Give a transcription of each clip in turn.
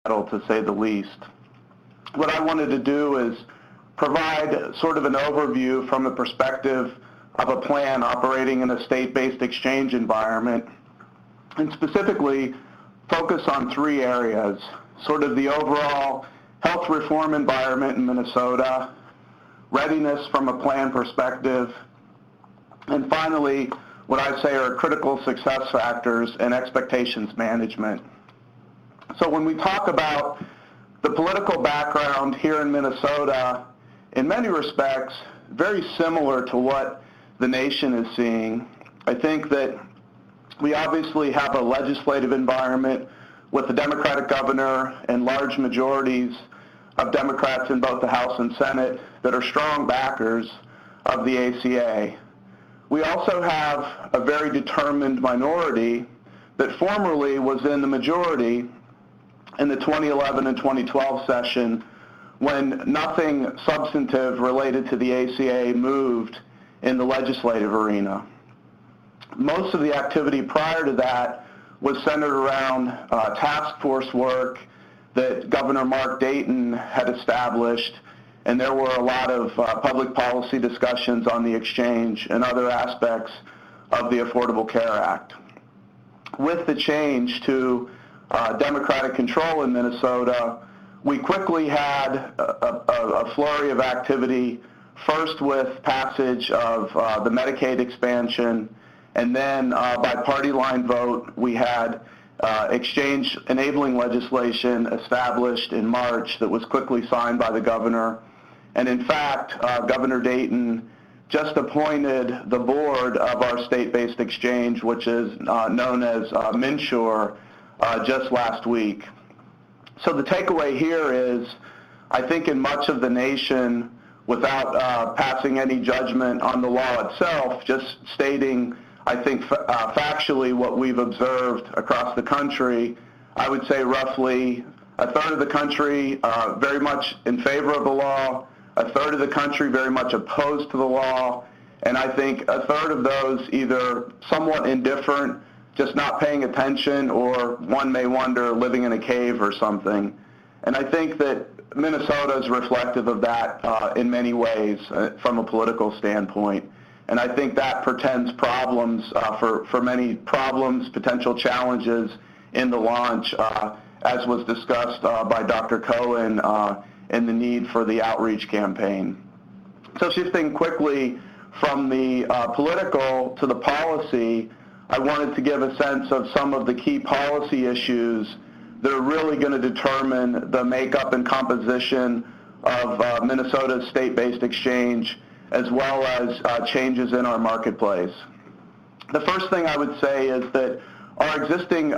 to say the least. What I wanted to do is provide sort of an overview from the perspective of a plan operating in a state-based exchange environment, and specifically focus on three areas: sort of the overall health reform environment in Minnesota, readiness from a plan perspective, and finally, what I say are critical success factors and expectations management. So when we talk about the political background here in Minnesota, in many respects, very similar to what the nation is seeing. I think that we obviously have a legislative environment with a Democratic governor and large majorities of Democrats in both the House and Senate that are strong backers of the ACA. We also have a very determined minority that formerly was in the majority in the 2011 and 2012 session when nothing substantive related to the ACA moved in the legislative arena. Most of the activity prior to that was centered around task force work that Governor Mark Dayton had established, and there were a lot of public policy discussions on the exchange and other aspects of the Affordable Care Act. With the change to Democratic control in Minnesota, we quickly had a flurry of activity, first with passage of the Medicaid expansion, and then by party line vote, we had exchange enabling legislation established in March that was quickly signed by the governor. And in fact, Governor Dayton just appointed the board of our state-based exchange, which is known as MNsure, just last week. So the takeaway here is, I think in much of the nation, without passing any judgment on the law itself, just stating, I think, factually what we've observed across the country, I would say roughly a third of the country very much in favor of the law, a third of the country very much opposed to the law, and I think a third of those either somewhat indifferent, just not paying attention, or one may wonder, living in a cave or something. And I think that Minnesota is reflective of that in many ways from a political standpoint. And I think that portends problems for many problems, potential challenges in the launch, as was discussed by Dr. Cohen, and the need for the outreach campaign. So shifting quickly from the political to the policy, I wanted to give a sense of some of the key policy issues that are really going to determine the makeup and composition of Minnesota's state-based exchange, as well as changes in our marketplace. The first thing I would say is that our existing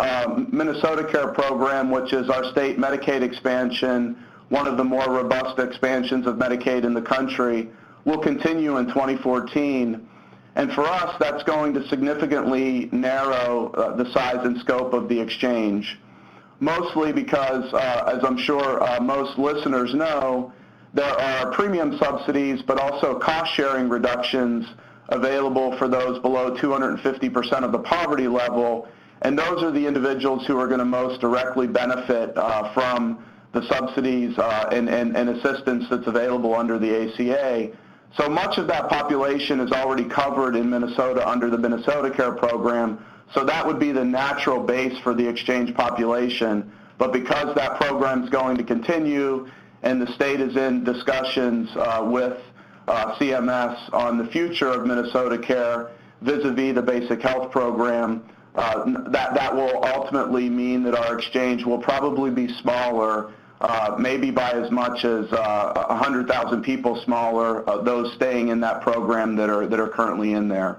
Minnesota Care program, which is our state Medicaid expansion, one of the more robust expansions of Medicaid in the country, will continue in 2014. And for us, that's going to significantly narrow the size and scope of the exchange, mostly because, as I'm sure most listeners know, there are premium subsidies, but also cost-sharing reductions available for those below 250% of the poverty level, and those are the individuals who are going to most directly benefit from the subsidies and assistance that's available under the ACA. So much of that population is already covered in Minnesota under the Minnesota Care program, so that would be the natural base for the exchange population. But because that program is going to continue and the state is in discussions with CMS on the future of Minnesota Care vis-a-vis the basic health program, that will ultimately mean that our exchange will probably be smaller, maybe by as much as 100,000 people smaller, those staying in that program that are currently in there.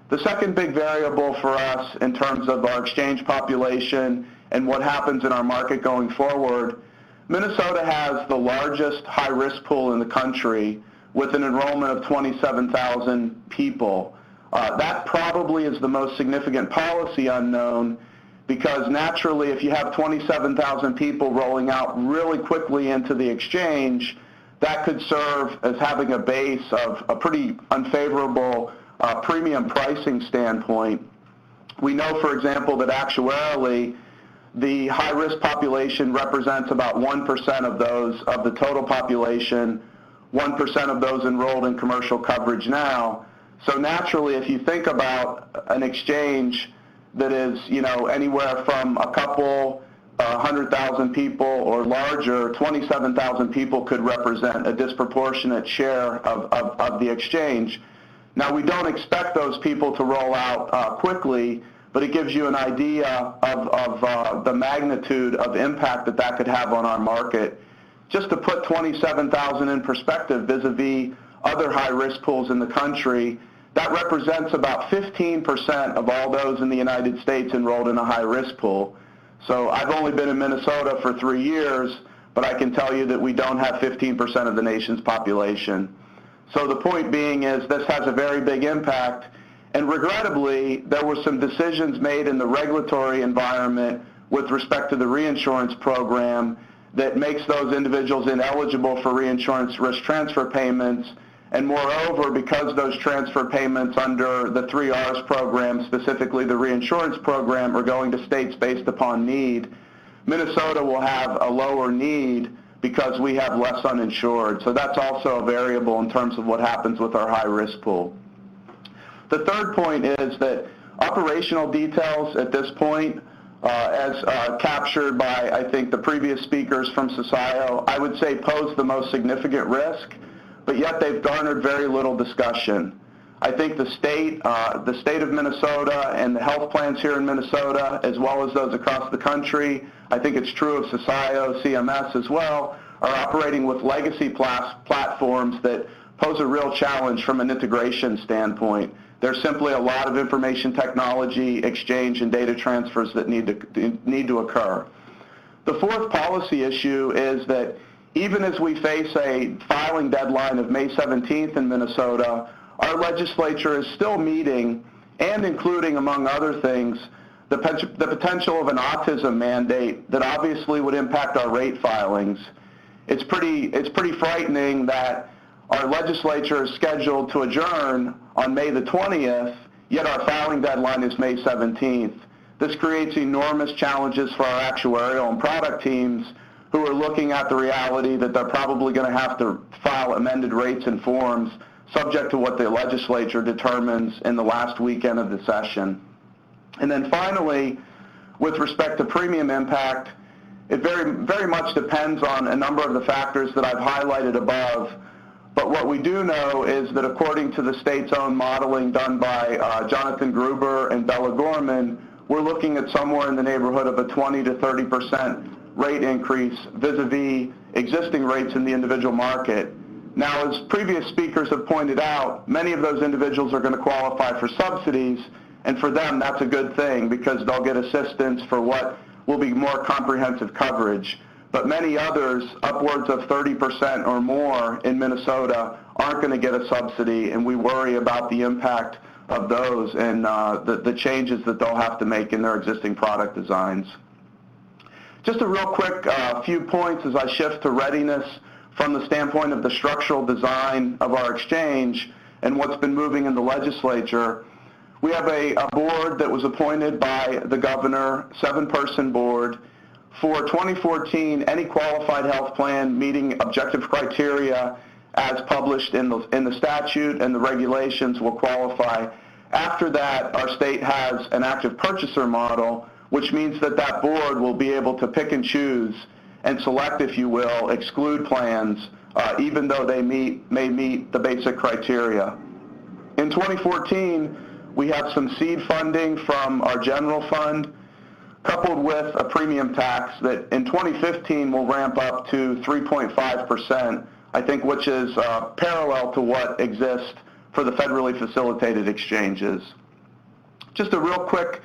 The second big variable for us in terms of our exchange population and what happens in our market going forward, Minnesota has the largest high-risk pool in the country with an enrollment of 27,000 people. That probably is the most significant policy unknown, because naturally if you have 27,000 people rolling out really quickly into the exchange, that could serve as having a base of a pretty unfavorable premium pricing standpoint. We know, for example, that actuarially the high-risk population represents about 1% of those of the total population, 1% of those enrolled in commercial coverage now. So naturally, if you think about an exchange that is, anywhere from a couple 100,000 people or larger, 27,000 people could represent a disproportionate share of the exchange. Now, we don't expect those people to roll out quickly, but it gives you an idea of the magnitude of impact that could have on our market. Just to put 27,000 in perspective vis-a-vis other high-risk pools in the country, that represents about 15% of all those in the United States enrolled in a high-risk pool. So I've only been in Minnesota for 3 years, but I can tell you that we don't have 15% of the nation's population. So the point being is this has a very big impact, and regrettably, there were some decisions made in the regulatory environment with respect to the reinsurance program that makes those individuals ineligible for reinsurance risk transfer payments. And moreover, because those transfer payments under the 3Rs program, specifically the reinsurance program, are going to states based upon need, Minnesota will have a lower need because we have less uninsured. So that's also a variable in terms of what happens with our high-risk pool. The third point is that operational details at this point, as captured by, I think, the previous speakers from CCIO, I would say pose the most significant risk, but yet they've garnered very little discussion. I think the state of Minnesota and the health plans here in Minnesota, as well as those across the country, I think it's true of CCIO, CMS as well, are operating with legacy platforms that pose a real challenge from an integration standpoint. There's simply a lot of information technology exchange and data transfers that need to occur. The fourth policy issue is that even as we face a filing deadline of May 17th in Minnesota, our legislature is still meeting and including, among other things, the potential of an autism mandate that obviously would impact our rate filings. It's pretty frightening that our legislature is scheduled to adjourn on May the 20th, yet our filing deadline is May 17th. This creates enormous challenges for our actuarial and product teams who are looking at the reality that they're probably going to have to file amended rates and forms subject to what the legislature determines in the last weekend of the session. And then finally, with respect to premium impact, it very much depends on a number of the factors that I've highlighted above. But what we do know is that according to the state's own modeling done by Jonathan Gruber and Bella Gorman, we're looking at somewhere in the neighborhood of a 20 to 30% rate increase vis-a-vis existing rates in the individual market. Now, as previous speakers have pointed out, many of those individuals are going to qualify for subsidies, and for them that's a good thing because they'll get assistance for what will be more comprehensive coverage. But many others, upwards of 30% or more in Minnesota, aren't going to get a subsidy, and we worry about the impact of those and the changes that they'll have to make in their existing product designs. Just a real quick few points as I shift to readiness from the standpoint of the structural design of our exchange and what's been moving in the legislature. We have a board that was appointed by the governor, 7-person board. For 2014, any qualified health plan meeting objective criteria as published in the statute and the regulations will qualify. After that, our state has an active purchaser model, which means that that board will be able to pick and choose and select, if you will, exclude plans, even though they may meet the basic criteria. In 2014, we have some seed funding from our general fund, coupled with a premium tax that in 2015 will ramp up to 3.5%, I think, which is parallel to what exists for the federally facilitated exchanges. Just a real quick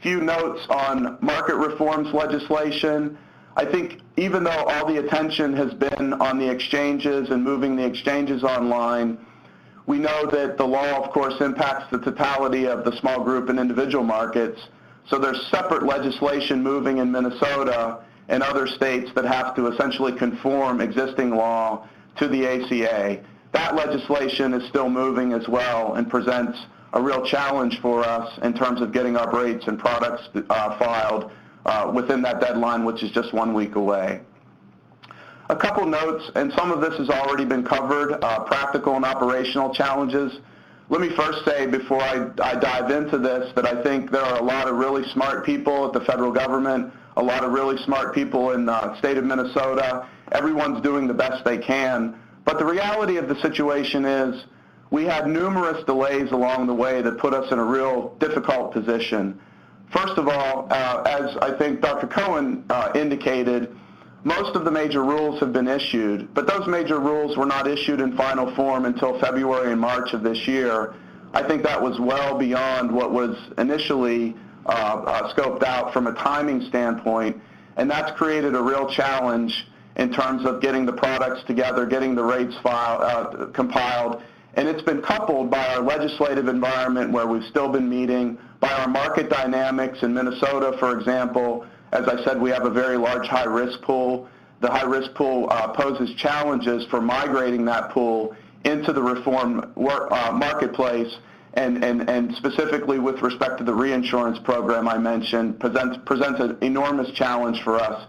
few notes on market reforms legislation. I think even though all the attention has been on the exchanges and moving the exchanges online, we know that the law, of course, impacts the totality of the small group and individual markets. So there's separate legislation moving in Minnesota and other states that have to essentially conform existing law to the ACA. That legislation is still moving as well and presents a real challenge for us in terms of getting our rates and products filed within that deadline, which is just 1 week away. A couple notes, and some of this has already been covered, practical and operational challenges. Let me first say, before I dive into this, that I think there are a lot of really smart people at the federal government, a lot of really smart people in the state of Minnesota. Everyone's doing the best they can. But the reality of the situation is we had numerous delays along the way that put us in a real difficult position. First of all, as I think Dr. Cohen indicated, most of the major rules have been issued, but those major rules were not issued in final form until February and March of this year. I think that was well beyond what was initially scoped out from a timing standpoint, and that's created a real challenge in terms of getting the products together, getting the rates compiled, and it's been coupled by our legislative environment where we've still been meeting, by our market dynamics in Minnesota, for example. As I said, we have a very large high-risk pool. The high-risk pool poses challenges for migrating that pool into the reform marketplace, and specifically with respect to the reinsurance program I mentioned, presents an enormous challenge for us,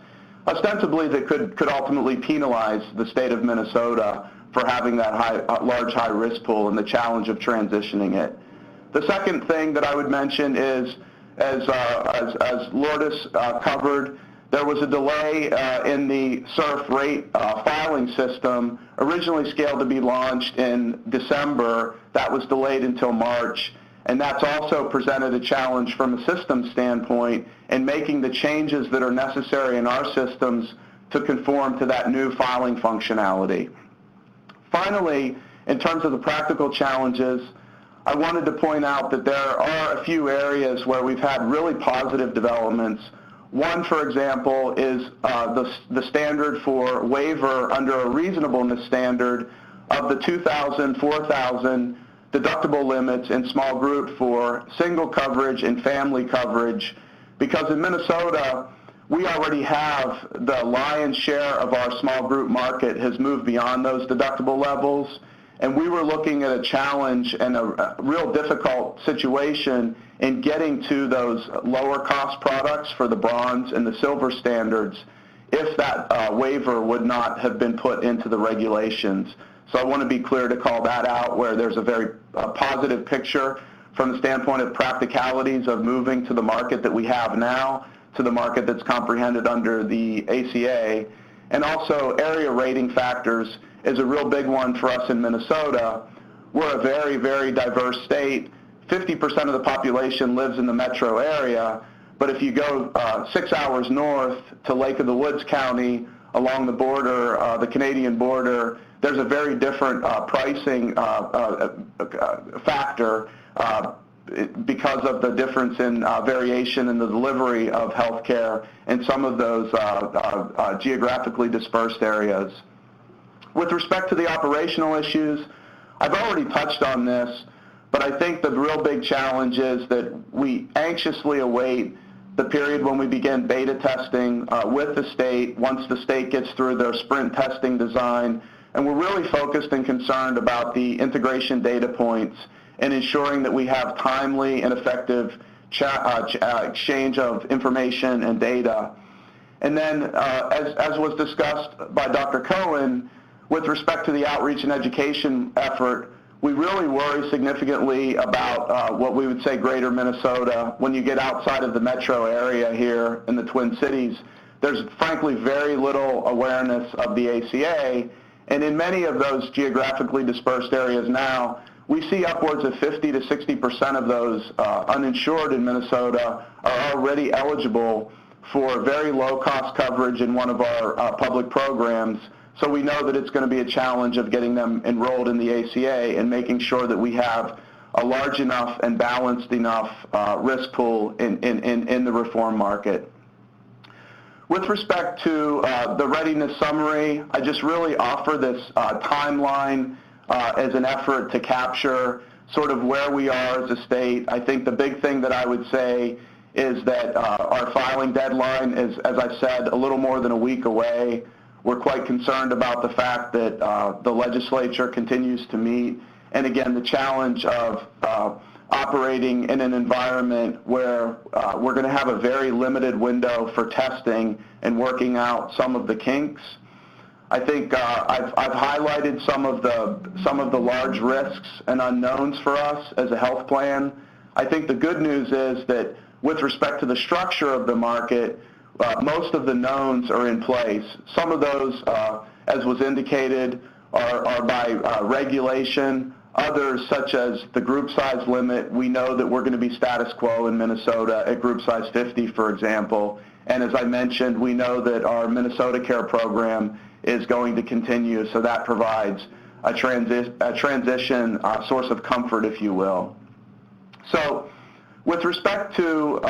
ostensibly that could ultimately penalize the state of Minnesota for having that large high-risk pool and the challenge of transitioning it. The second thing that I would mention is, as Lourdes covered, there was a delay in the SURF rate filing system, originally scaled to be launched in December. That was delayed until March, and that's also presented a challenge from a system standpoint in making the changes that are necessary in our systems to conform to that new filing functionality. Finally, in terms of the practical challenges, I wanted to point out that there are a few areas where we've had really positive developments. One, for example, is the standard for waiver under a reasonableness standard of the $2,000, $4,000 deductible limits in small group for single coverage and family coverage, because in Minnesota, we already have the lion's share of our small group market has moved beyond those deductible levels. And we were looking at a challenge and a real difficult situation in getting to those lower cost products for the bronze and the silver standards if that waiver would not have been put into the regulations. So I want to be clear to call that out, where there's a very positive picture from the standpoint of practicalities of moving to the market that we have now, to the market that's comprehended under the ACA, and also area rating factors is a real big one for us in Minnesota. We're a very, very diverse state. 50% of the population lives in the metro area, but if you go 6 hours north to Lake of the Woods County along the border, the Canadian border, there's a very different pricing factor because of the difference in variation in the delivery of health care in some of those geographically dispersed areas. With respect to the operational issues, I've already touched on this, but I think the real big challenge is that we anxiously await the period when we begin beta testing with the state once the state gets through their sprint testing design, and we're really focused and concerned about the integration data points and ensuring that we have timely and effective exchange of information and data. And then, as was discussed by Dr. Cohen, with respect to the outreach and education effort, we really worry significantly about what we would say greater Minnesota. When you get outside of the metro area here in the Twin Cities, there's frankly very little awareness of the ACA, and in many of those geographically dispersed areas now, we see upwards of 50 to 60% of those uninsured in Minnesota are already eligible for very low-cost coverage in one of our public programs. So we know that it's going to be a challenge of getting them enrolled in the ACA and making sure that we have a large enough and balanced enough risk pool in the reform market. With respect to the readiness summary, I just really offer this timeline as an effort to capture sort of where we are as a state. I think the big thing that I would say is that our filing deadline is, as I said, a little more than a week away. We're quite concerned about the fact that the legislature continues to meet, and again, the challenge of operating in an environment where we're going to have a very limited window for testing and working out some of the kinks. I think I've highlighted some of the large risks and unknowns for us as a health plan. I think the good news is that with respect to the structure of the market, most of the knowns are in place. Some of those, as was indicated, are by regulation. Others, such as the group size limit, we know that we're going to be status quo in Minnesota at group size 50, for example. And as I mentioned, we know that our Minnesota Care program is going to continue, so that provides a transition source of comfort, if you will. So with respect to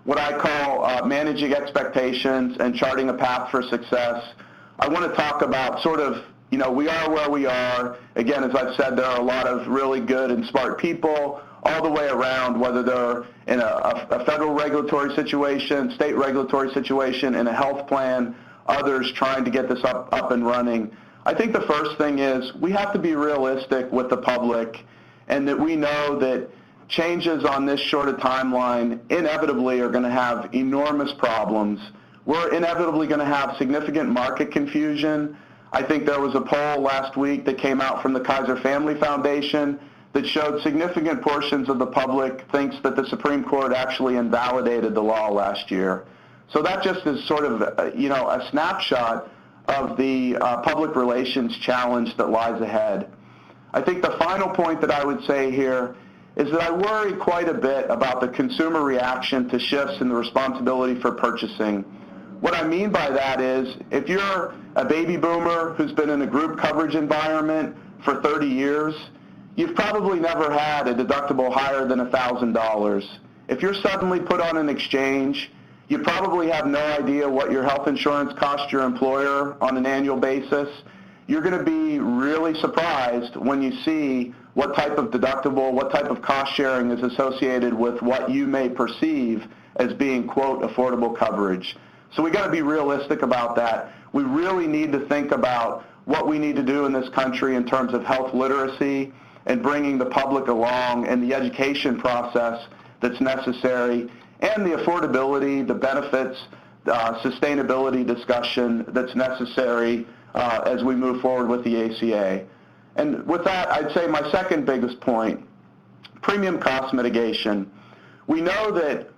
what I call managing expectations and charting a path for success, I want to talk about sort of, we are where we are. Again, as I've said, there are a lot of really good and smart people all the way around, whether they're in a federal regulatory situation, state regulatory situation, in a health plan, others trying to get this up and running. I think the first thing is we have to be realistic with the public, and that we know that changes on this short a timeline inevitably are going to have enormous problems. We're inevitably going to have significant market confusion. I think there was a poll last week that came out from the Kaiser Family Foundation that showed significant portions of the public thinks that the Supreme Court actually invalidated the law last year. So that just is sort of, a snapshot of the public relations challenge that lies ahead. I think the final point that I would say here is that I worry quite a bit about the consumer reaction to shifts in the responsibility for purchasing. What I mean by that is, if you're a baby boomer who's been in a group coverage environment for 30 years, you've probably never had a deductible higher than $1,000. If you're suddenly put on an exchange, you probably have no idea what your health insurance costs your employer on an annual basis. You're going to be really surprised when you see what type of deductible, what type of cost sharing is associated with what you may perceive as being, quote, affordable coverage. So we got to be realistic about that. We really need to think about what we need to do in this country in terms of health literacy and bringing the public along and the education process that's necessary, and the affordability, the benefits, sustainability discussion that's necessary as we move forward with the ACA. And with that, I'd say my second biggest point, premium cost mitigation. We know that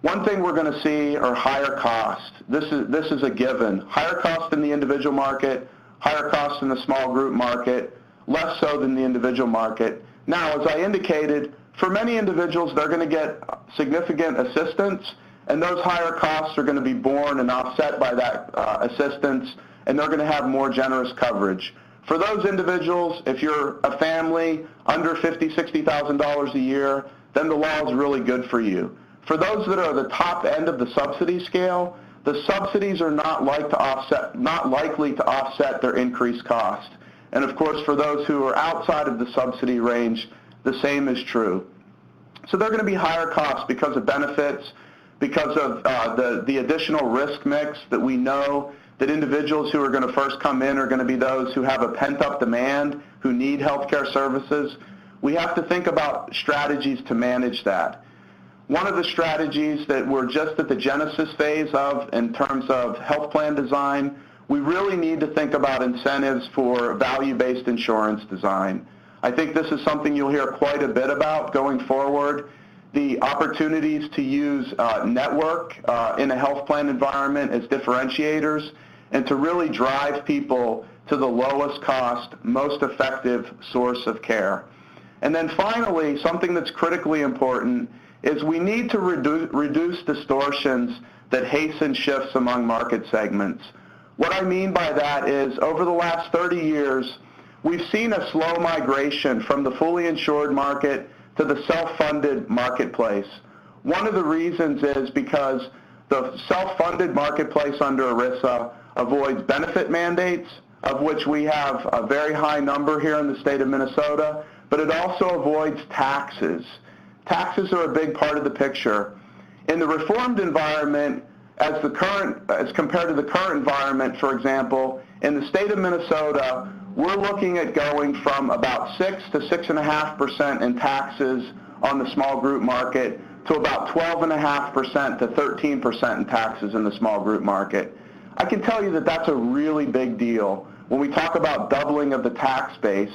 one thing we're going to see are higher costs. This is a given. Higher costs in the individual market, higher costs in the small group market, less so than the individual market. Now, as I indicated, for many individuals, they're going to get significant assistance, and those higher costs are going to be borne and offset by that assistance, and they're going to have more generous coverage. For those individuals, if you're a family under $50,000, $60,000 a year, then the law is really good for you. For those that are the top end of the subsidy scale, the subsidies are not likely to offset their increased cost. And of course, for those who are outside of the subsidy range, the same is true. So they're going to be higher costs because of benefits, because of the additional risk mix that we know that individuals who are going to first come in are going to be those who have a pent-up demand, who need healthcare services. We have to think about strategies to manage that. One of the strategies that we're just at the genesis phase of in terms of health plan design, we really need to think about incentives for value-based insurance design. I think this is something you'll hear quite a bit about going forward. The opportunities to use network in a health plan environment as differentiators, and to really drive people to the lowest cost, most effective source of care. And then finally, something that's critically important is we need to reduce distortions that hasten shifts among market segments. What I mean by that is, over the last 30 years, we've seen a slow migration from the fully insured market to the self-funded marketplace. One of the reasons is because the self-funded marketplace under ERISA avoids benefit mandates, of which we have a very high number here in the state of Minnesota, but it also avoids taxes. Taxes are a big part of the picture. In the reformed environment, as compared to the current environment, for example, in the state of Minnesota, we're looking at going from about 6 to 6.5% in taxes on the small group market to about 12.5% to 13% in taxes in the small group market. I can tell you that that's a really big deal when we talk about doubling of the tax base.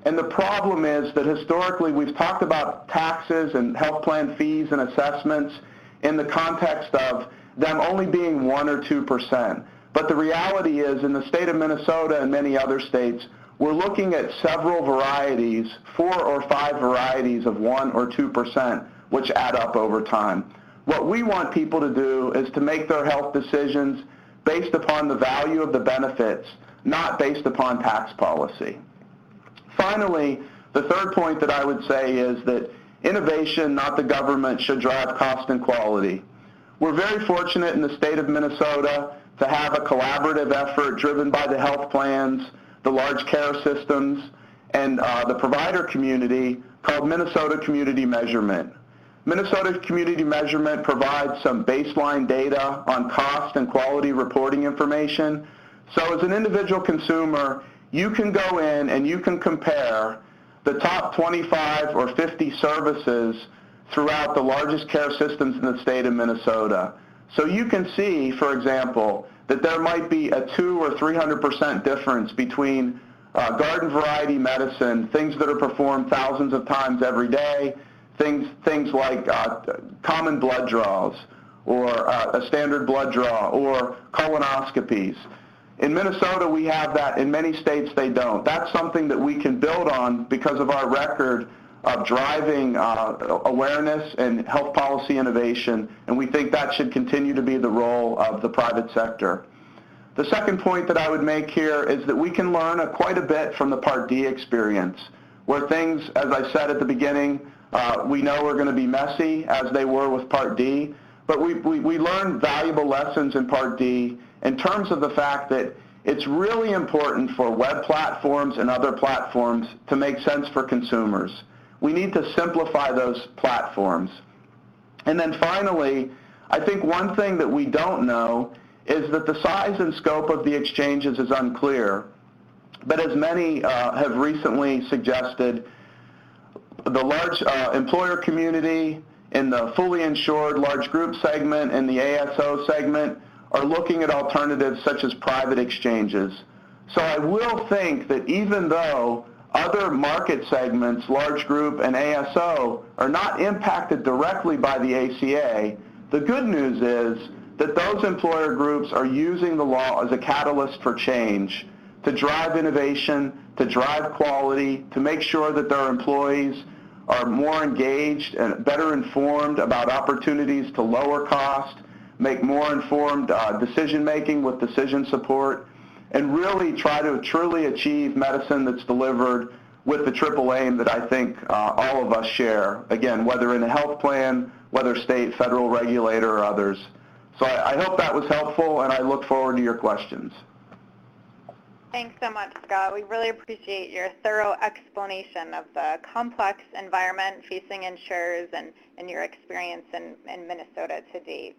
And the problem is that historically we've talked about taxes and health plan fees and assessments in the context of them only being 1 or 2%. But the reality is in the state of Minnesota and many other states, we're looking at several varieties, 4 or 5 varieties of 1 or 2%, which add up over time. What we want people to do is to make their health decisions based upon the value of the benefits, not based upon tax policy. Finally, the third point that I would say is that innovation, not the government, should drive cost and quality. We're very fortunate in the state of Minnesota to have a collaborative effort driven by the health plans, the large care systems, and the provider community called Minnesota Community Measurement. Minnesota Community Measurement provides some baseline data on cost and quality reporting information. So as an individual consumer, you can go in and you can compare the top 25 or 50 services throughout the largest care systems in the state of Minnesota. So you can see, for example, that there might be a 200 or 300% difference between garden variety medicine, things that are performed thousands of times every day, things like common blood draws or a standard blood draw or colonoscopies. In Minnesota, we have that. In many states, they don't. That's something that we can build on because of our record of driving awareness and health policy innovation, and we think that should continue to be the role of the private sector. The second point that I would make here is that we can learn quite a bit from the Part D experience, where things, as I said at the beginning, we know are going to be messy, as they were with Part D, but we learned valuable lessons in Part D in terms of the fact that it's really important for web platforms and other platforms to make sense for consumers. We need to simplify those platforms. And then finally, I think one thing that we don't know is that the size and scope of the exchanges is unclear. But as many have recently suggested, the large employer community in the fully insured large group segment and the ASO segment are looking at alternatives such as private exchanges. So I will think that even though other market segments, large group and ASO, are not impacted directly by the ACA, the good news is that those employer groups are using the law as a catalyst for change, to drive innovation, to drive quality, to make sure that their employees are more engaged and better informed about opportunities to lower cost, make more informed decision-making with decision support, and really try to truly achieve medicine that's delivered with the triple aim that I think all of us share, again, whether in a health plan, whether state, federal regulator, or others. So I hope that was helpful, and I look forward to your questions. Thanks so much, Scott. We really appreciate your thorough explanation of the complex environment facing insurers and your experience in Minnesota to date.